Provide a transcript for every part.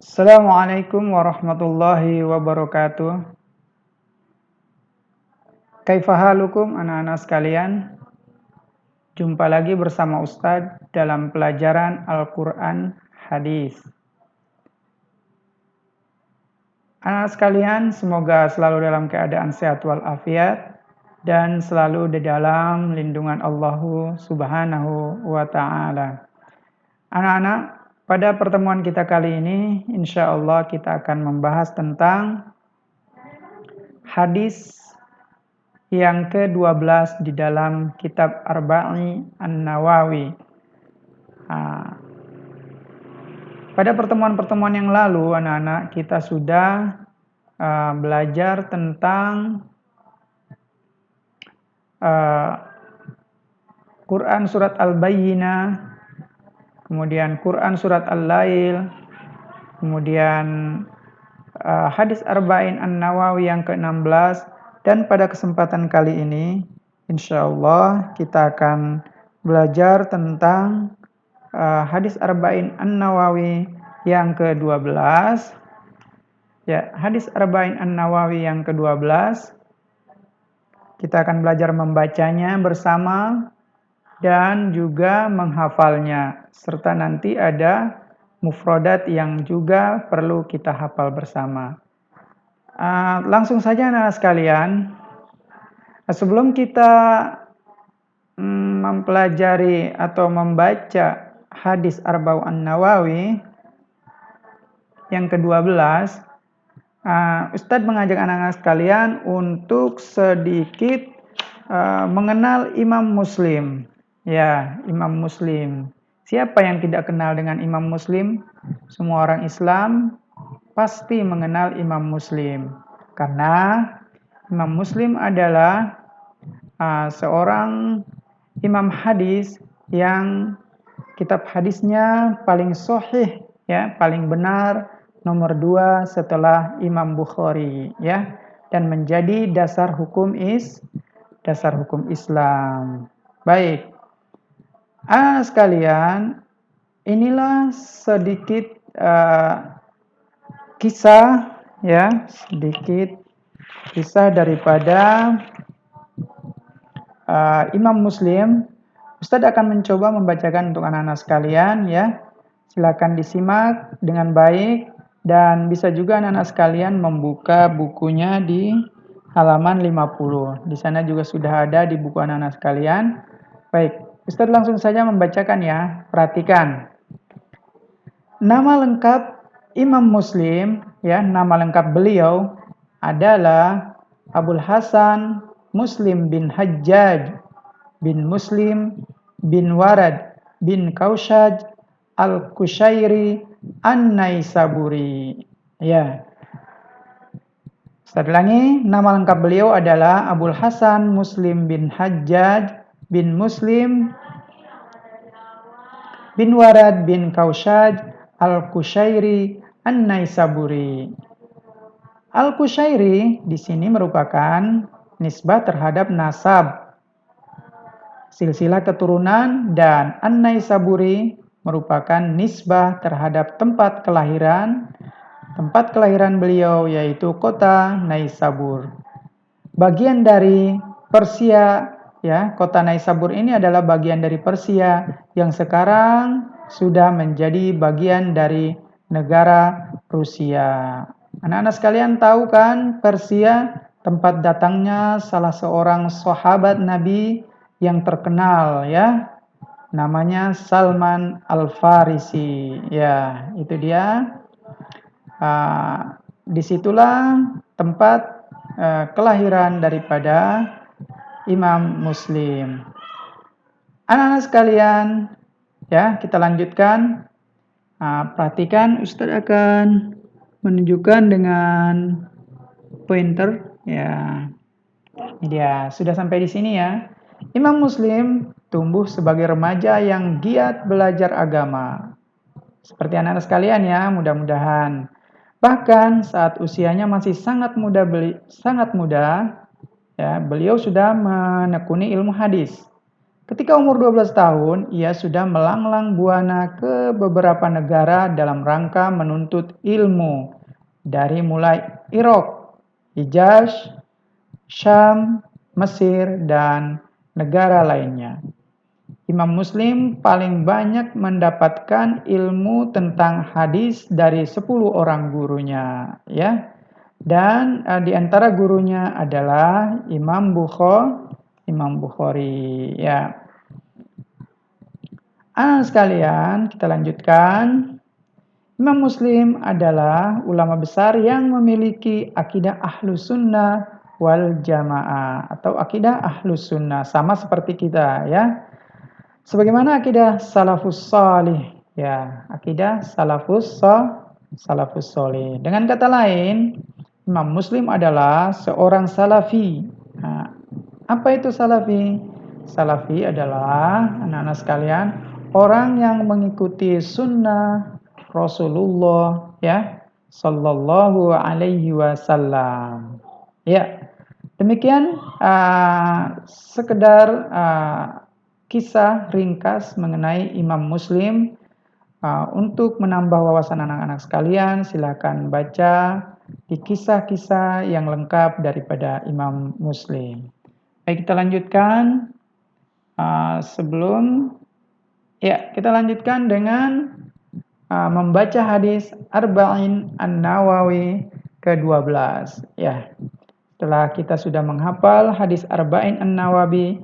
Assalamualaikum warahmatullahi wabarakatuh. Kaifahalukum anak-anak sekalian? Jumpa lagi bersama Ustadz dalam pelajaran Al-Quran Hadis. Anak sekalian, semoga selalu dalam keadaan sehat walafiat dan selalu di dalam lindungan Allah Subhanahu wa Ta'ala. Anak-anak, pada pertemuan kita kali ini, insya Allah kita akan membahas tentang hadis yang ke-12 di dalam kitab Arba'i An-Nawawi. Pada pertemuan-pertemuan yang lalu, anak-anak, kita sudah belajar tentang Quran surat Al-Bayyinah, kemudian Quran surat Al-Lail, kemudian hadis Arba'in An-Nawawi yang ke-16, dan pada kesempatan kali ini, insya Allah kita akan belajar tentang hadis Arba'in An-Nawawi yang ke-12. Ya, hadis Arba'in An-Nawawi yang ke-12. Kita akan belajar membacanya bersama dan juga menghafalnya, serta nanti ada mufradat yang juga perlu kita hafal bersama. Langsung saja anak-anak sekalian, sebelum kita mempelajari atau membaca hadis Arba'un Nawawi yang ke-12, Ustadz mengajak anak-anak sekalian untuk sedikit mengenal Imam Muslim. Ya, Imam Muslim. Siapa yang tidak kenal dengan Imam Muslim? Semua orang Islam pasti mengenal Imam Muslim. Karena Imam Muslim adalah seorang imam hadis yang kitab hadisnya paling sahih, ya, paling benar, nomor 2 setelah Imam Bukhari, ya, dan menjadi dasar hukum Islam. Baik, sekalian, inilah sedikit kisah, ya, sedikit kisah daripada Imam Muslim. Ustadz akan mencoba membacakan untuk anak-anak sekalian, ya. Silakan disimak dengan baik dan bisa juga anak-anak sekalian membuka bukunya di halaman 50. Di sana juga sudah ada di buku anak-anak sekalian. Baik, Ustadz langsung saja membacakan, ya. Perhatikan. Nama lengkap Imam Muslim, ya, nama lengkap beliau adalah Abul Hasan Muslim bin Hajjaj bin Muslim bin Warad bin Kaushaj Al-Kushairi An-Naisaburi. Ya. Ustaz ulangi, nama lengkap beliau adalah Abul Hasan Muslim bin Hajjaj bin Muslim bin Warad bin Kaushaj Al-Kushairi An-Naisaburi. Al-Kushairi di sini merupakan nisbah terhadap nasab, silsilah keturunan, dan An-Naisaburi merupakan nisbah terhadap tempat kelahiran beliau, yaitu kota Naisabur. Bagian dari Persia, ya, kota Naisabur ini adalah bagian dari Persia yang sekarang sudah menjadi bagian dari negara Rusia. Anak-anak sekalian tahu kan, Persia tempat datangnya salah seorang sahabat Nabi yang terkenal, ya. Namanya Salman Al-Farisi. Ya, itu dia. Disitulah tempat kelahiran daripada Imam Muslim. Anak-anak sekalian, ya, kita lanjutkan. Perhatikan, Ustadz akan menunjukkan dengan pointer, ya. Ini dia, sudah sampai di sini, ya. Imam Muslim tumbuh sebagai remaja yang giat belajar agama. Seperti anak-anak sekalian, ya, mudah-mudahan. Bahkan saat usianya masih sangat muda, ya, beliau sudah menekuni ilmu hadis. Ketika umur 12 tahun, ia sudah melanglang buana ke beberapa negara dalam rangka menuntut ilmu, dari mulai Irak, Hijaz, Syam, Mesir, dan negara lainnya. Imam Muslim paling banyak mendapatkan ilmu tentang hadis dari 10 orang gurunya, ya. Dan di antara gurunya adalah Imam Bukhari, ya. Anak sekalian, kita lanjutkan. Imam Muslim adalah ulama besar yang memiliki akidah ahlus sunnah wal jamaah atau akidah ahlus sunnah, sama seperti kita, ya. Sebagaimana akidah salafus salih, ya, akidah salafus salih. Dengan kata lain, Imam Muslim adalah seorang salafi. Nah, apa itu salafi? Salafi adalah, anak-anak sekalian, orang yang mengikuti sunnah Rasulullah, ya, sallallahu alaihi wasallam. Ya, demikian sekedar kisah ringkas mengenai Imam Muslim. Untuk menambah wawasan anak-anak sekalian, silakan baca di kisah-kisah yang lengkap daripada Imam Muslim. Baik, kita lanjutkan. Kita lanjutkan dengan membaca hadis Arba'in An-Nawawi ke-12. Ya, setelah kita sudah menghafal hadis Arba'in An-Nawawi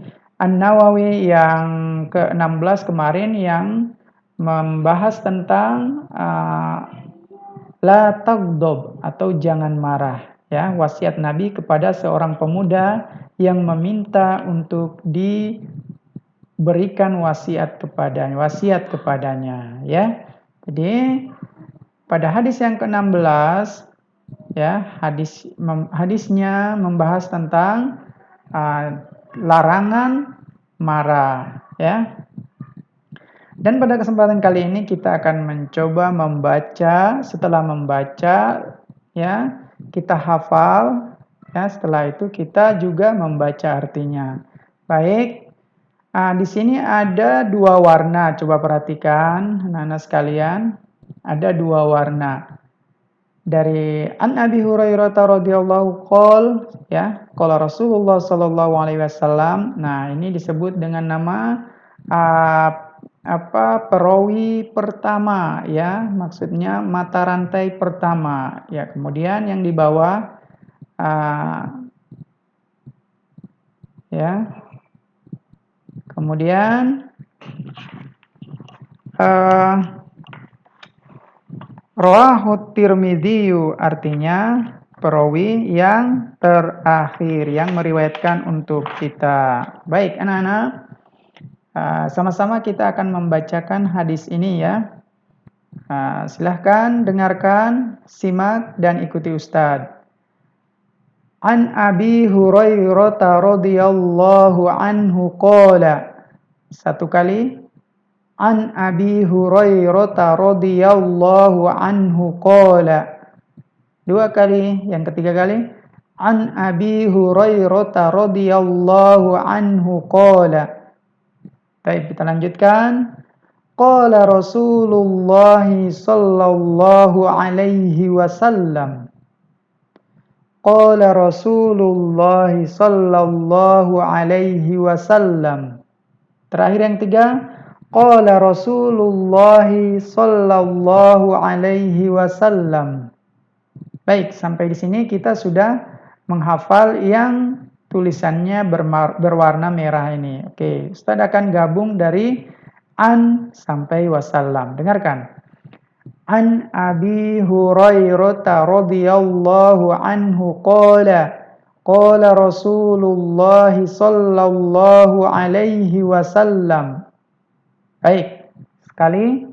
yang ke-16 kemarin yang membahas tentang la taghdab atau jangan marah, ya, wasiat Nabi kepada seorang pemuda yang meminta untuk diberikan wasiat kepadanya, ya. Jadi pada hadis yang ke-16, ya, hadisnya membahas tentang larangan marah, ya. Dan pada kesempatan kali ini kita akan mencoba membaca. Setelah membaca, ya, kita hafal, ya, setelah itu kita juga membaca artinya. Baik, di sini ada 2 warna, coba perhatikan anak-anak sekalian, ada 2 warna. Dari An Abi Hurairah radhiyallahu qol, ya, qala Rasulullah sallallahu alaihi wasallam. Nah, ini disebut dengan nama perawi pertama, ya, maksudnya mata rantai pertama, ya. Kemudian yang di bawah ya, kemudian rawahu Tirmidzi, artinya perawi yang terakhir yang meriwayatkan untuk kita. Baik, anak-anak, sama-sama kita akan membacakan hadis ini, ya. Silahkan dengarkan, simak, dan ikuti Ustadz. An Abi Hurairah radhiyallahu anhu qala. Satu kali. An Abi Hurairah radhiyallahu anhu qala. 2 kali, yang ketiga kali. An Abi Hurairah radhiyallahu anhu qala. Baik, kita lanjutkan. Qala Rasulullah sallallahu alaihi wasallam. Qala Rasulullah sallallahu alaihi wasallam. Terakhir yang 3. Qala Rasulullah sallallahu alaihi wasallam. Baik, sampai di sini kita sudah menghafal yang tulisannya berwarna merah ini. Oke, Ustaz akan gabung dari an sampai wasallam. Dengarkan. An Abi Hurairah radhiyallahu anhu qala qala Rasulullah sallallahu alaihi wasallam. Baik, sekali.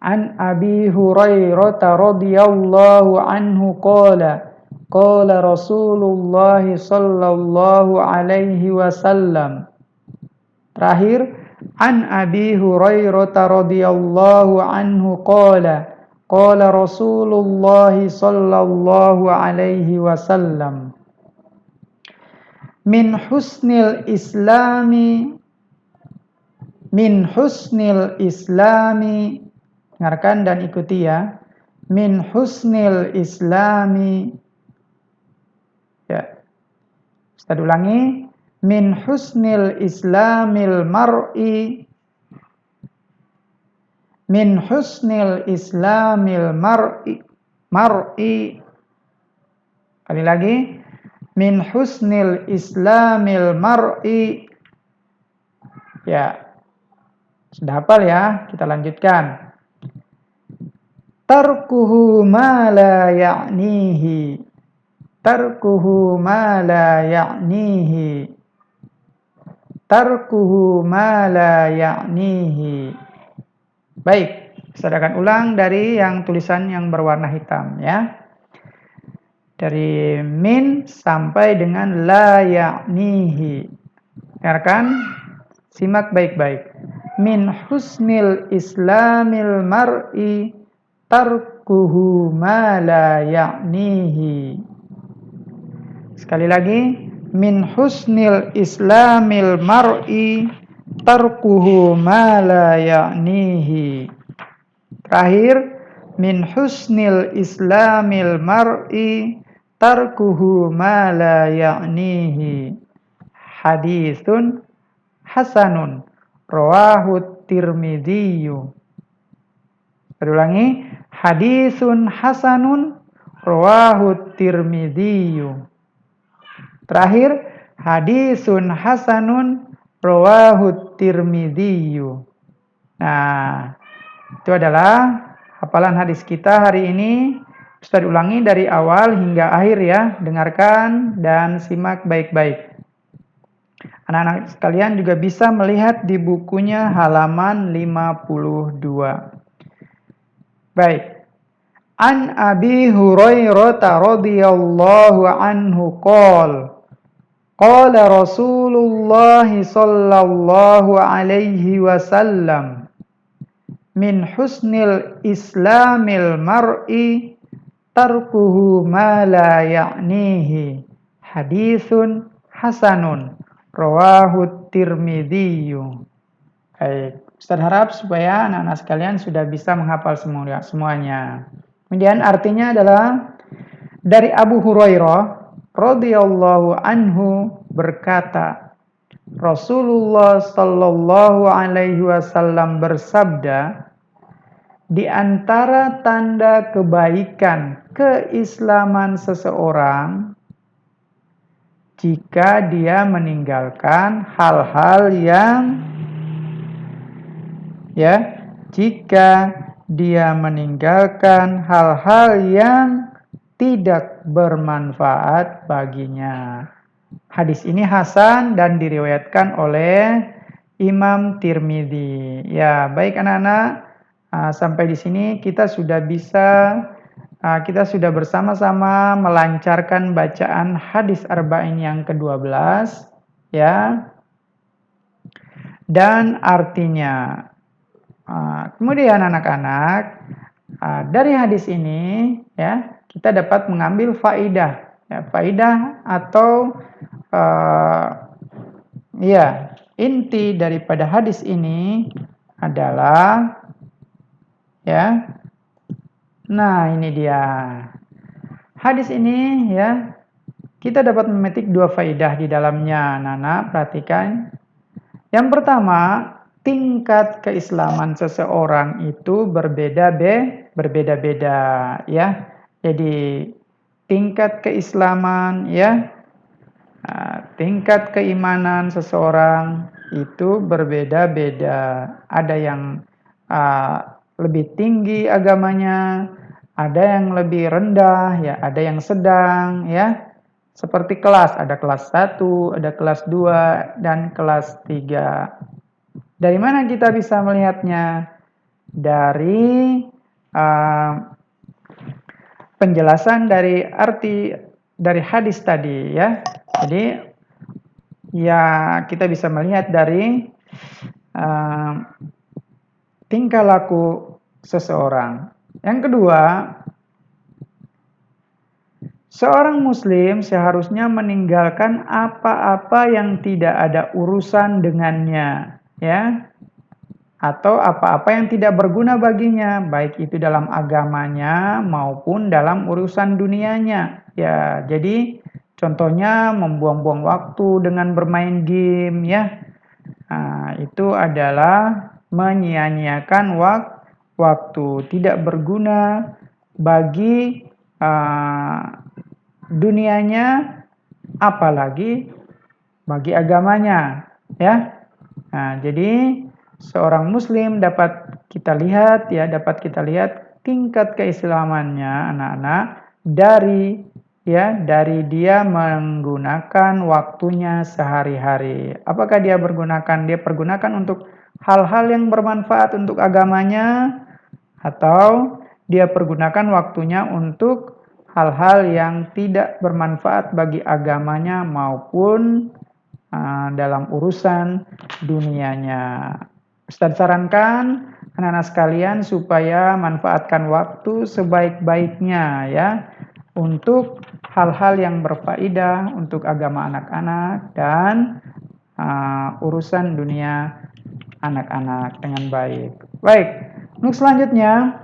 An Abi Hurairah radhiyallahu anhu qala qala Rasulullah sallallahu alaihi wasallam. Terakhir, an Abi Hurairah radhiyallahu anhu qala qala Rasulullah sallallahu alaihi wasallam. Min husnil islami Min husnil islami. Dengarkan dan ikuti ya. Min husnil islami. Ya. Ustaz ulangi. Min husnil islamil mar'i. Min husnil islamil mar'i. Kali lagi. Min husnil islamil mar'i. Ya. Sudah hafal ya? Kita lanjutkan. Tarkuhu ma la ya'nihi. Tarkuhu ma la ya'nihi. Tarkuhu ma la ya'nihi. Baik, saya akan ulang dari yang tulisan yang berwarna hitam ya. Dari min sampai dengan la ya'nihi. Dengarkan, simak baik-baik. Min husnil islamil mar'i tarkuhu ma la ya'nihi. Sekali lagi, min husnil islamil mar'i tarkuhu ma la ya'nihi. Terakhir, min husnil islamil mar'i tarkuhu ma la ya'nihi. Haditsun hasanun rawahu Tirmidzi. Ulangi, haditsun hasanun rawahu Tirmidzi. Terakhir, haditsun hasanun rawahu Tirmidzi. Nah, itu adalah hafalan hadis kita hari ini. Ustaz ulangi dari awal hingga akhir ya. Dengarkan dan simak baik-baik. Anak-anak sekalian juga bisa melihat di bukunya halaman 52. Baik. An Abi Hurairah radhiyallahu anhu qala qala Rasulullah sallallahu alaihi wasallam min husnil islamil mar'i tarkuhu ma la ya'nihi. Haditsun hasanun rawahu Tirmidzi. Baik, Ustaz harap supaya anak-anak sekalian sudah bisa menghafal semuanya. Kemudian artinya adalah dari Abu Hurairah radhiyallahu anhu berkata, Rasulullah sallallahu alaihi wasallam bersabda, di antara tanda kebaikan keislaman seseorang jika dia meninggalkan hal-hal yang jika dia meninggalkan hal-hal yang tidak bermanfaat baginya. Hadis ini hasan dan diriwayatkan oleh Imam Tirmidzi. Ya, baik anak-anak, sampai di sini kita sudah bersama-sama melancarkan bacaan hadis arba'in yang ke-12 ya. Dan artinya kemudian anak-anak, dari hadis ini ya, kita dapat mengambil faidah ya, faidah atau inti daripada hadis ini adalah ya. Nah, ini dia. Hadis ini ya, kita dapat memetik dua faidah di dalamnya. Nana, perhatikan. Yang pertama, tingkat keislaman seseorang itu berbeda-beda ya. Jadi tingkat keislaman ya, tingkat keimanan seseorang itu berbeda-beda. Ada yang lebih tinggi agamanya, ada yang lebih rendah ya, ada yang sedang ya. Seperti kelas, ada kelas 1, ada kelas 2 dan kelas 3. Dari mana kita bisa melihatnya? Dari penjelasan dari arti dari hadis tadi ya. Jadi ya kita bisa melihat dari tingkah laku seseorang. Yang kedua, seorang muslim seharusnya meninggalkan apa-apa yang tidak ada urusan dengannya, ya. atau apa-apa yang tidak berguna baginya, baik itu dalam agamanya maupun dalam urusan dunianya. Ya, jadi contohnya membuang-buang waktu dengan bermain game ya. Nah, itu adalah menyia-nyiakan waktu, tidak berguna bagi dunianya, apalagi bagi agamanya, ya. Nah, jadi seorang muslim dapat kita lihat ya, dapat kita lihat tingkat keislamannya anak-anak dari dia menggunakan waktunya sehari-hari. Apakah dia pergunakan untuk hal-hal yang bermanfaat untuk agamanya, atau dia pergunakan waktunya untuk hal-hal yang tidak bermanfaat bagi agamanya maupun dalam urusan dunianya. Ustadz sarankan anak-anak sekalian supaya manfaatkan waktu sebaik-baiknya ya, untuk hal-hal yang berfaedah untuk agama anak-anak dan urusan dunia anak-anak dengan baik. Baik, untuk selanjutnya,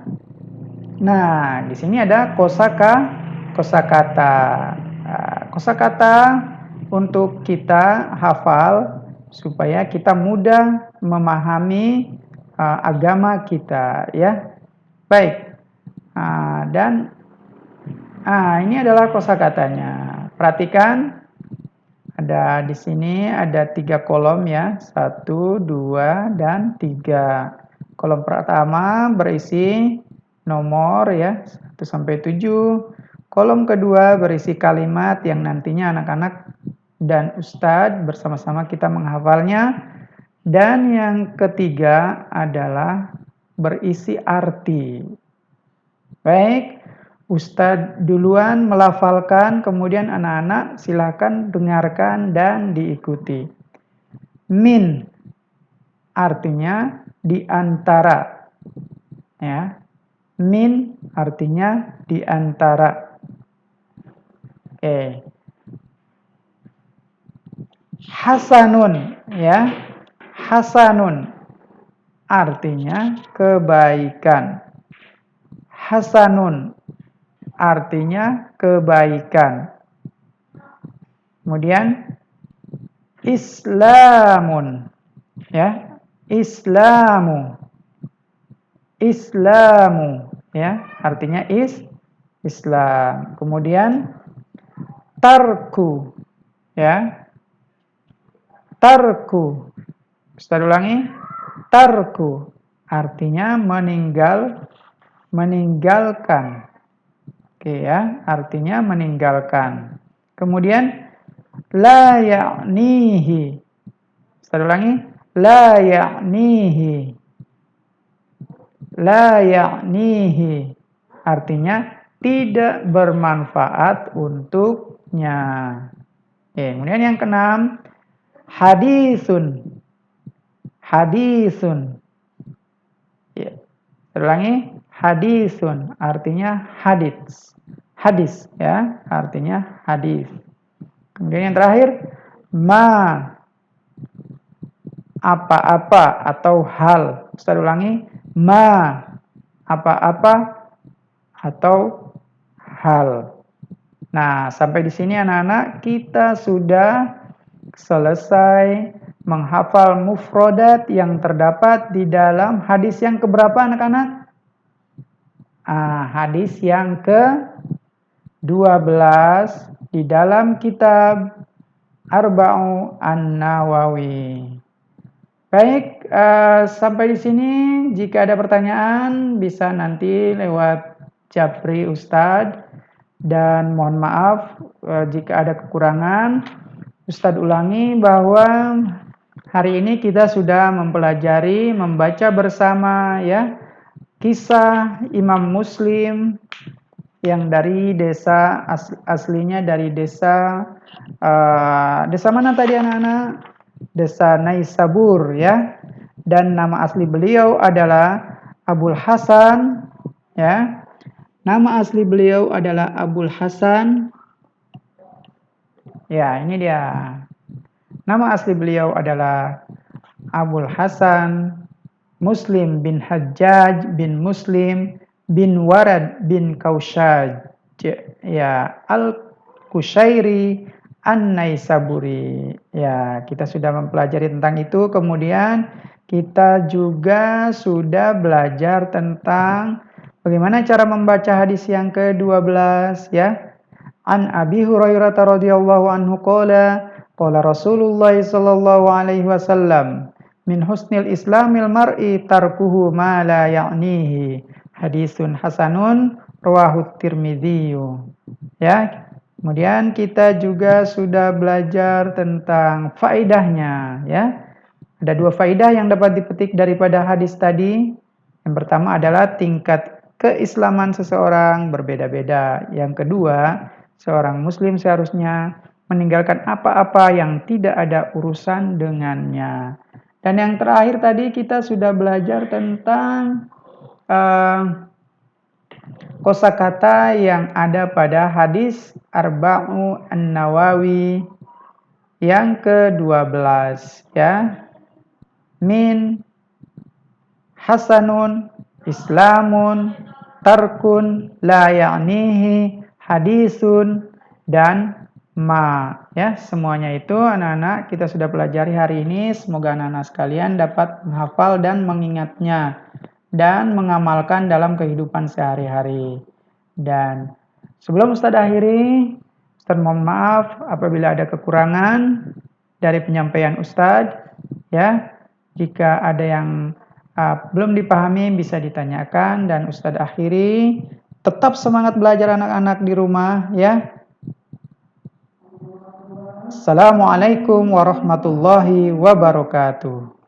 nah di sini ada kosakata. Kosakata untuk kita hafal supaya kita mudah memahami agama kita ya. Baik. Dan ini adalah kosakatanya. Perhatikan, ada di sini ada 3 kolom ya, 1, 2, dan 3. Kolom pertama berisi nomor ya, 1 sampai 7. Kolom kedua berisi kalimat yang nantinya anak-anak dan Ustadz bersama-sama kita menghafalnya. Dan yang ketiga adalah berisi arti. Baik, Ustadz duluan melafalkan, kemudian anak-anak silakan dengarkan dan diikuti. Min artinya di antara. Ya. Min artinya di antara. Oke. Hasanun ya. Hasanun artinya kebaikan. Hasanun artinya kebaikan. Kemudian Islamun ya. Islamu ya, artinya Islam. Kemudian tarku ya. Tarku. Ustaz ulangi. Tarku artinya meninggalkan. Oke ya, artinya meninggalkan. Kemudian la ya'nihi. Ustaz ulangi. La ya'nihi. La ya'nihi artinya tidak bermanfaat untuknya. Kemudian yang keenam, hadisun. Hadisun. Ya. Ulangi, hadisun artinya hadis. Hadis ya, artinya hadis. Kemudian yang terakhir, ma apa-apa atau hal. Ustaz ulangi, ma apa-apa atau hal. Nah, sampai di sini anak-anak kita sudah selesai menghafal mufrodat yang terdapat di dalam hadis yang keberapa anak-anak? Hadis yang ke-12 di dalam kitab Arba'u An-Nawawi. Baik, sampai di sini jika ada pertanyaan bisa nanti lewat Japri Ustadz, dan mohon maaf jika ada kekurangan. Ustadz ulangi bahwa hari ini kita sudah mempelajari, membaca bersama ya, kisah Imam Muslim yang dari desa aslinya dari desa mana tadi anak-anak? Desa Naisabur ya. Dan nama asli beliau adalah Abul Hasan ya. Nama asli beliau adalah Abul Hasan. Ya, ini dia. Nama asli beliau adalah Abul Hasan Muslim bin Hajjaj bin Muslim bin Warad bin Kaushaj, ya, Al-Kushairi An-Naisaburi. Ya, kita sudah mempelajari tentang itu. Kemudian kita juga sudah belajar tentang bagaimana cara membaca hadis yang ke-12, ya. An Abi Hurairah radhiyallahu anhu qala qala Rasulullah sallallahu alaihi wasallam min husnil islamil mar'i tarkuhu ma la ya'nihi. Hadisun hasanun rawahu Tirmidzi. Ya. Kemudian kita juga sudah belajar tentang faedahnya, ya. Ada 2 faedah yang dapat dipetik daripada hadis tadi. Yang pertama adalah tingkat keislaman seseorang berbeda-beda. Yang kedua, seorang muslim seharusnya meninggalkan apa-apa yang tidak ada urusan dengannya. Dan yang terakhir tadi kita sudah belajar tentang kosakata yang ada pada hadis Arba'u An-Nawawi yang ke-12, ya. Min hasanun islamun tarkun la ya'nihi hadisun dan ma, ya. Semuanya itu anak-anak kita sudah pelajari hari ini. Semoga anak-anak sekalian dapat menghafal dan mengingatnya dan mengamalkan dalam kehidupan sehari-hari. Dan sebelum Ustaz akhiri, Ustaz mohon maaf apabila ada kekurangan dari penyampaian Ustaz, ya. Jika ada yang belum dipahami bisa ditanyakan, dan Ustaz akhiri. Tetap semangat belajar anak-anak di rumah, ya. Assalamualaikum warahmatullahi wabarakatuh.